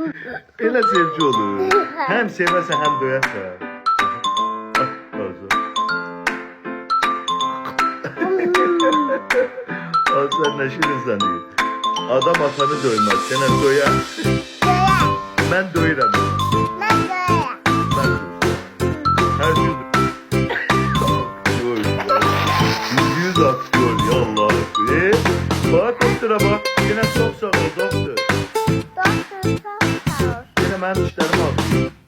Elə sevgi olur. Həm sevəsən, həm döyəsən. Sen ne şirinsen diye. Adam atanı dövmez. Sene döyer. Ben döyürəm. Ben her gün yüz atıyor ya Allah. Bak doktora bak. Yine çok sağ ol doktor. Yine ben dişlerimi atıyor.